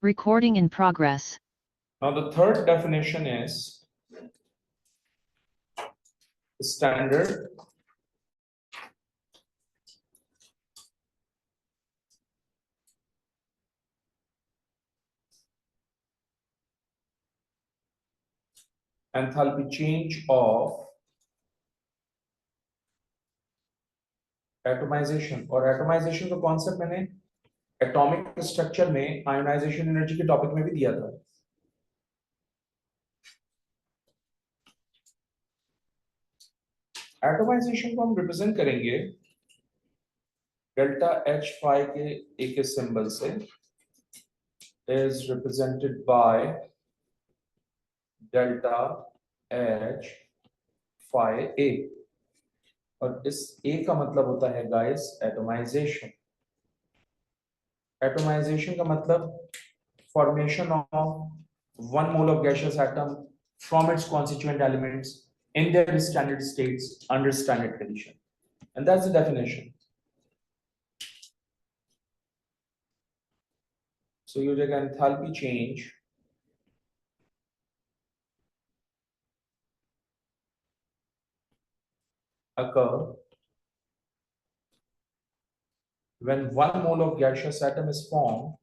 Recording in progress. Now the third definition is standard enthalpy change of atomisation. और atomisation का concept मैंने atomic structure में ionisation energy के topic में भी दिया था। एटोमाइजेशन को हम रिप्रेजेंट करेंगे डेल्टा एच फाई के एक सिंबल से, is represented by delta H phi A, और इस ए का मतलब होता है गाइस एटोमाइजेशन। एटोमाइजेशन का मतलब formation of one mole of gaseous atom from its constituent elements in their standard states under standard condition, and that's the definition. So you take enthalpy change occur when one mole of gaseous atom is formed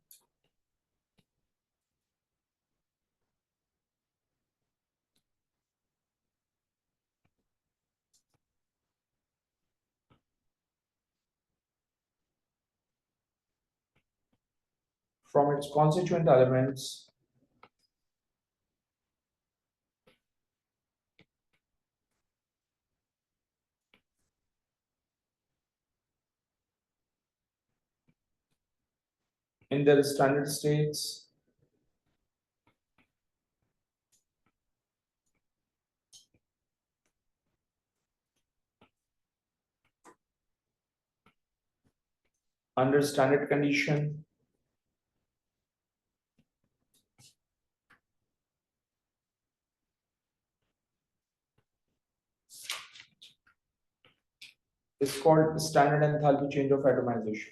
from its constituent elements in their standard states under standard condition is called standard enthalpy change of atomization.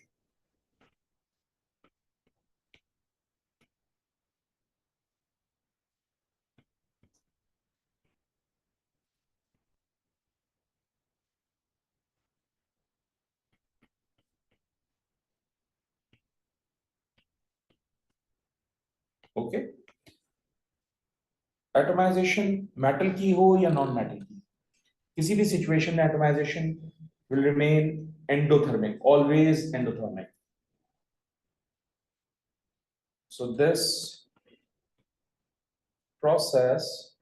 Okay, atomisation metal की हो या non metal की, किसी भी situation में atomisation will remain endothermic, always endothermic. So this process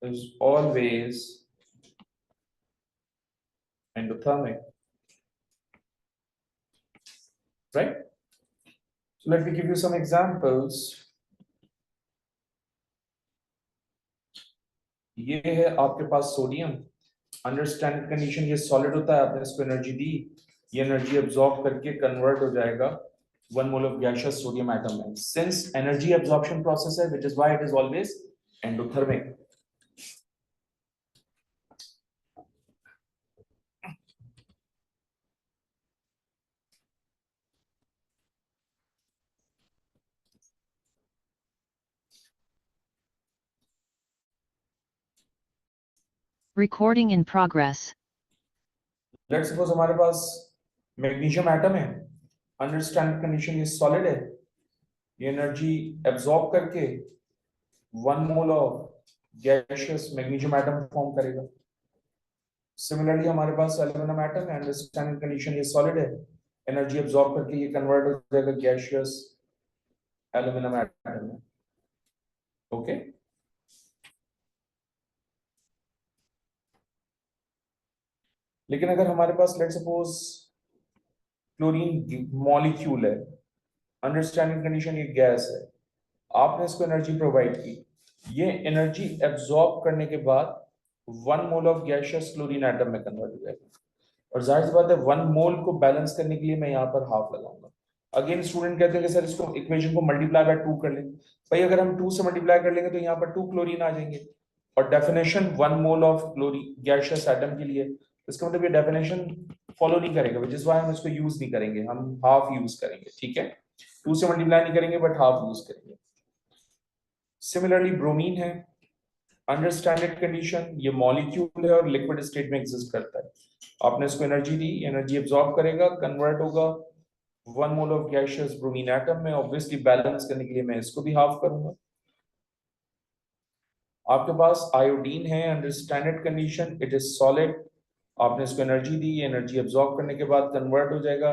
is always endothermic, right? So let me give you some examples. ये है आपके पास सोडियम, अंडर स्टैंडर्ड कंडीशन ये सॉलिड होता है, आपने इसको एनर्जी दी, ये एनर्जी एब्जॉर्ब करके कन्वर्ट हो जाएगा one mole of gaseous sodium atom में. सिंस एनर्जी एब्जॉर्प्शन प्रोसेस है, which is why it is always endothermic. Recording in progress. Let's suppose हमारे पास मैग्नीशियम एटम है, अंडर स्टैंडर्ड कंडीशन ये solid है, ये एनर्जी एब्जॉर्ब करके one mole of gaseous magnesium atom form करेगा. Similarly हमारे पास aluminium atom है, अंडर स्टैंडर्ड कंडीशन ये सॉलिड है, एनर्जी एब्जॉर्ब करके ये कन्वर्ट हो जाएगा गैसियस एल्यूमिनियम एटम में. ओके, लेकिन अगर हमारे पास लेट्स सपोज क्लोरीन मॉलिक्यूल है, अंडरस्टैंडिंग कंडीशन ये गैस है, आपने इसको एनर्जी प्रोवाइड की, ये एनर्जी एब्जॉर्ब करने के बाद one mole of gaseous chlorine atom में कन्वर्ट हो जाएगा. और जाहिर सी बात है वन मोल को बैलेंस करने के लिए मैं यहाँ पर हाफ लगाऊंगा. अगेन स्टूडेंट कहते हैं कि सर इसको इक्वेशन को मल्टीप्लाई बाय 2 कर लें. भाई अगर हम 2 से मल्टीप्लाई कर लेंगे तो यहाँ पर 2 क्लोरीन आ जाएंगे, और definition one mole of chlorine gaseous atom के लिए इसका मतलब ये डेफिनेशन फॉलो नहीं करेगा, विच इज व्हाई हम इसको यूज नहीं करेंगे, हम हाफ यूज करेंगे, ठीक है। 2 से मल्टीप्लाई नहीं करेंगे बट हाफ यूज करेंगे। सिमिलरली ब्रोमीन है, अंडर स्टैंडर्ड कंडीशन ये मॉलिक्यूल है और लिक्विड स्टेट में एग्जिस्ट करता है। आपने इसको एनर्जी दी, एनर्जी एब्जॉर्ब करेगा, कन्वर्ट होगा 1 mole of gaseous bromine atom में। ऑब्वियसली बैलेंस करने के लिए मैं इसको भी हाफ करूंगा। आपके पास आयोडीन है, under standard condition it is solid. आपने इसको एनर्जी दी, एनर्जी एब्जॉर्ब करने के बाद कन्वर्ट हो जाएगा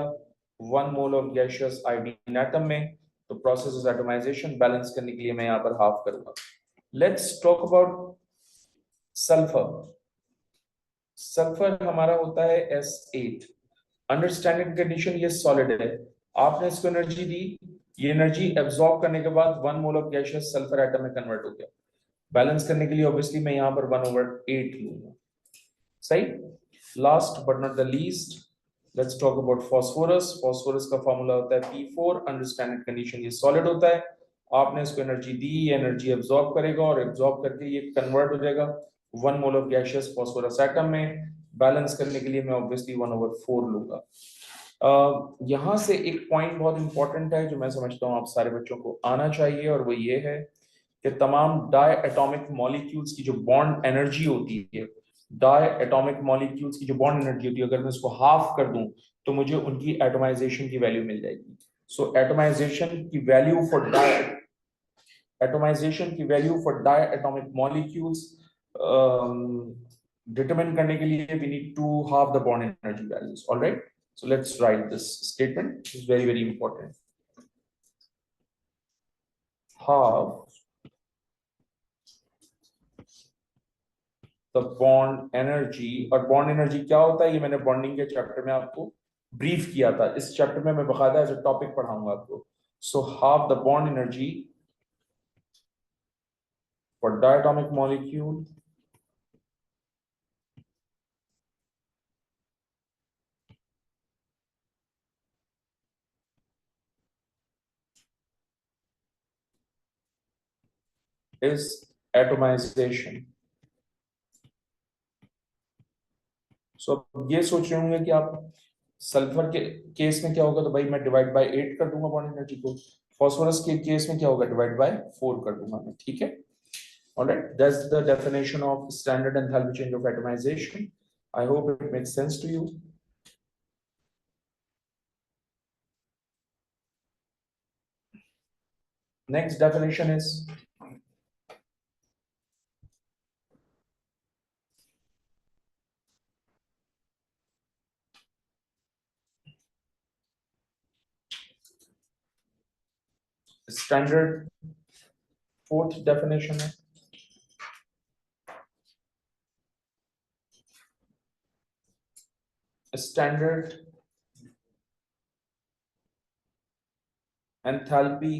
1 mole of gaseous iodine atom में। तो प्रोसेस इज एटमाइजेशन, बैलेंस करने के लिए मैं यहाँ पर हाफ करूंगा। Let's talk about sulphur. Sulphur हमारा होता है S8। अंडरस्टैंडिंग कंडीशन ये सॉलिड है, आपने इसको एनर्जी दी, ये एनर्जी एब्जॉर्ब करने के बाद 1 mole of gaseous sulphur atom में कन्वर्ट हो गया। बैलेंस करने के लिए ऑब्वियसली मैं यहाँ पर 1/8 लूंगा, सही। Last but not the least, let's talk about phosphorus. Phosphorus का फॉर्मूला होता है P4। अंडरस्टैंडिंग कंडीशन ये सॉलिड होता है, आपने इसको एनर्जी दी, एनर्जी एब्जॉर्ब करेगा और एब्जॉर्ब करके ये कन्वर्ट हो जाएगा 1 mole of gaseous phosphorus atom में। बैलेंस करने के लिए मैं ऑब्वियसली 1/4 लूंगा। यहां से एक पॉइंट बहुत इंपॉर्टेंट है जो मैं समझता हूं आप सारे बच्चों को आना चाहिए, और वो ये है कि तमाम डाई एटॉमिक मॉलिक्यूल्स की जो बॉन्ड एनर्जी होती है, डाई एटॉमिक मॉलिक्यूल्स की जो बॉन्ड एनर्जी होती है, अगर मैं इसको हाफ कर दूं तो मुझे उनकी एटमाइजेशन की वैल्यू मिल जाएगी। सो एटमाइजेशन की वैल्यू फॉर डाई एटमाइजेशन की value for diatomic molecules determine करने के लिए we need to halve the bond energy values. All right, so let's write this statement. This is very very important. Halve the bond energy, और bond energy क्या होता है ये मैंने bonding के चैप्टर में आपको ब्रीफ किया था, इस चैप्टर में मैं बकायदा एज अ टॉपिक पढ़ाऊंगा आपको। so halve the bond energy for diatomic molecule is atomization. सो अब ये सोच रहे होंगे कि आप सल्फर के केस में क्या होगा, तो भाई मैं डिवाइड बाय 8 कर दूंगा बॉन्ड एनर्जी को। फास्फोरस के केस में क्या होगा, डिवाइड बाय 4 कर दूंगा मैं, ठीक है। Alright, that's the definition of standard enthalpy change of atomisation. I hope it makes sense to you. Next definition is standard. Fourth definition है standard enthalpy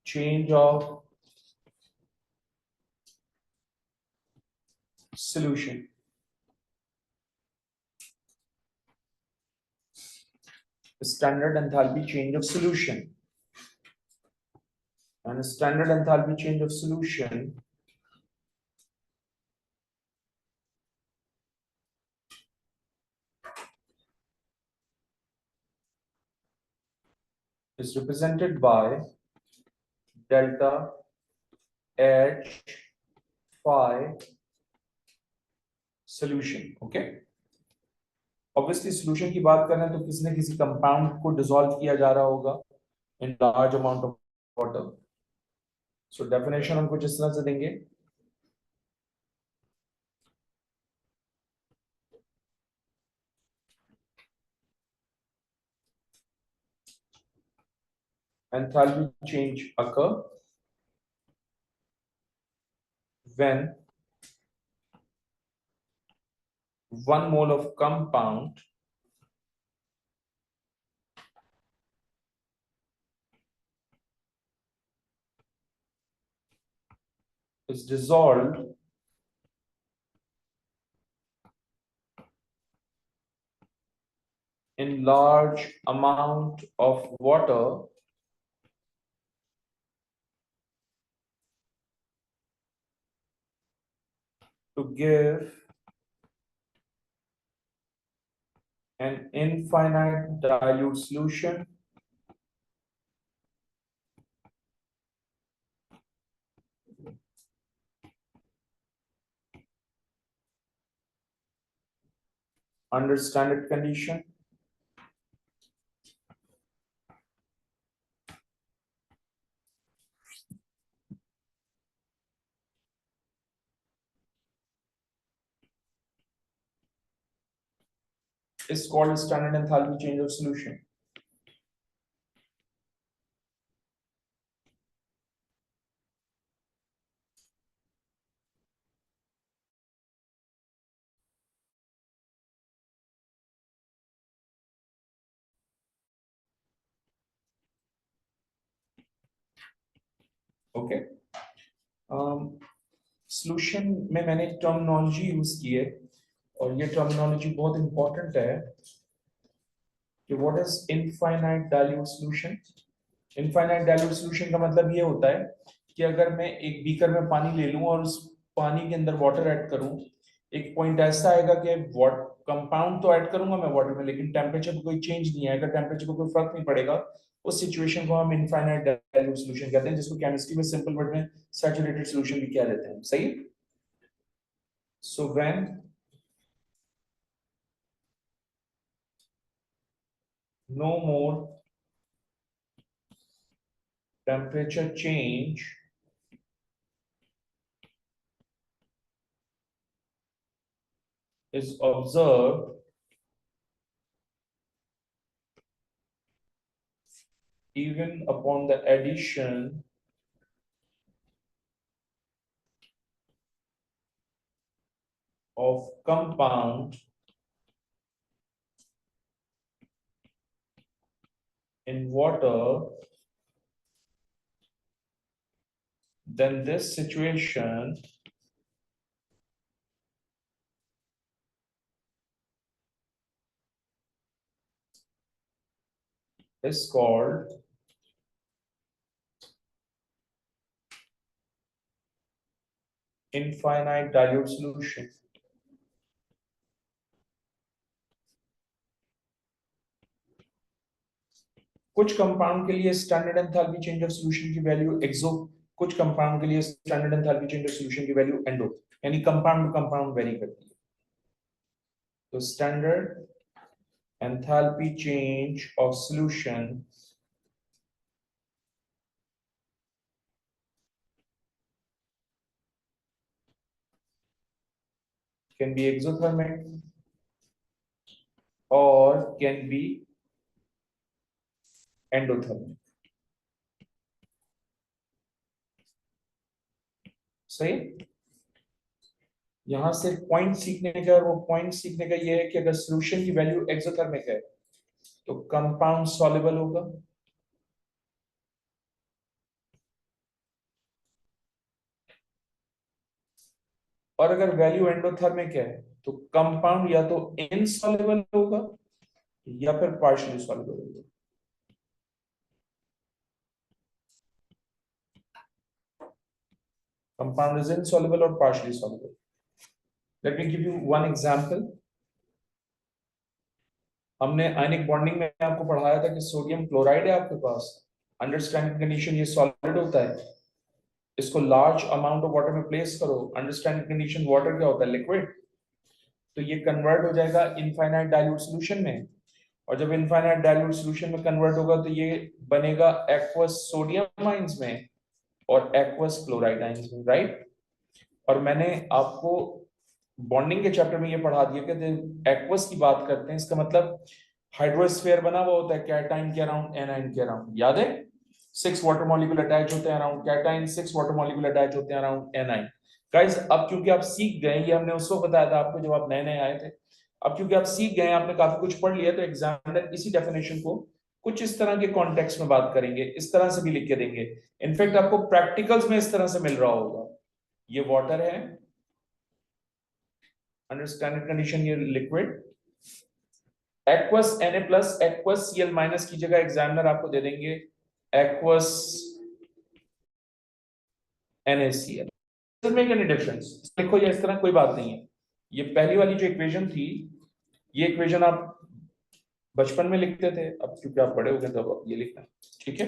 change of solution. Standard enthalpy change of solution. And standard enthalpy change of solution is represented by delta H phi solution. Okay. Obviously solution की बात करें तो किसी न किसी compound को dissolve किया जा रहा होगा in large amount of water. So definition हम कुछ इस तरह से देंगे, enthalpy change occur when 1 mole of compound is dissolved in large amount of water to give an infinite dilute solution under standard condition is called standard enthalpy change of solution. Okay, solution में मैंने terminology use की है और ये terminology बहुत important है कि what is infinite dilute solution. Infinite dilute solution का मतलब ये होता है कि अगर मैं एक बीकर में पानी ले लूं और उस पानी के अंदर वाटर ऐड करूं, एक पॉइंट ऐसा आएगा कि वॉट कंपाउंड तो ऐड करूंगा मैं वाटर में, लेकिन टेम्परेचर में कोई चेंज नहीं आएगा, टेम्परेचर को कोई फर्क नहीं पड़ेगा। उस सिचुएशन को हम इनफाइनाइट डाइल्यूट सॉल्यूशन कहते हैं, जिसको केमिस्ट्री में सिंपल वर्ड में सैचुरेटेड सॉल्यूशन भी कह देते हैं। सही। So when no more temperature change is observed even upon the addition of compound in water, then this situation is called infinite dilute solution. कुछ कंपाउंड के लिए standard enthalpy change of solution की value एक्सो, कुछ compound के लिए standard enthalpy change of solution की value endo, यानी compound to compound very करती है। तो standard enthalpy change of solution can be exothermic or can be endothermic. सही। यहां से पॉइंट सीखने का, और वो पॉइंट सीखने का ये है कि अगर सॉल्यूशन की वैल्यू एक्सोथर्मिक है तो कंपाउंड सॉल्युबल होगा, और अगर वैल्यू एंडोथर्मिक है तो कंपाउंड या तो इनसॉल्युबल होगा या फिर पार्शियली सॉल्युबल होगा। कंपाउंड इज इनसॉल्युबल और partially soluble. Let me give you one example. हमने आयनिक बॉन्डिंग में आपको पढ़ाया था कि सोडियम क्लोराइड है आपके पास, अंडर स्टैंडर्ड कंडीशन ये सॉलिड होता है, इसको लार्ज अमाउंट ऑफ वाटर में प्लेस करो, अंडर स्टैंडर्ड कंडीशन वाटर क्या होता है, लिक्विड, तो ये कन्वर्ट हो जाएगा इनफाइनाइट डाइल्यूट सॉल्यूशन में, और जब इनफाइनाइट डाइल्यूट सॉल्यूशन में कन्वर्ट होगा तो ये बनेगा एक्वस सोडियम आयंस में और एक्वस क्लोराइड आयंस में, राइट। और मैंने आपको बॉन्डिंग के चैप्टर में ये पढ़ा दिया कि एक्वस की बात करते हैं, इसका मतलब हाइड्रोस्फीयर बना हुआ होता है कैटाइन के अराउंड एनाइन के अराउंड, याद है, 6 वाटर मॉलिक्यूल अटैच होते हैं around cation, 6 water molecule attach होते हैं अराउंड एनाइन। गाइस अब क्योंकि आप सीख गए, ये हमने उस वक्त बताया था आपको जब आप नए नए आए थे, अब क्योंकि आप सीख गए, आपने काफी कुछ पढ़ लिया, तो एग्जामिनर इसी डेफिनेशन को कुछ इस तरह के कॉन्टेक्स्ट में बात करेंगे, इस तरह से भी लिख के देंगे। इनफैक्ट आपको प्रैक्टिकल्स में इस तरह से मिल रहा होगा, ये वाटर है अंडर स्टैंडर्ड कंडीशन, ये liquid, aqueous Na plus aqueous Cl minus की जगह एग्जामिनर आपको दे देंगे aqueous NaCl। Doesn't make any difference, लिखो या इस तरह, कोई बात नहीं है। ये पहली वाली जो इक्वेशन थी, ये इक्वेशन आप बचपन में लिखते थे, अब क्योंकि आप बड़े हो गए तो अब ये लिखना, ठीक है।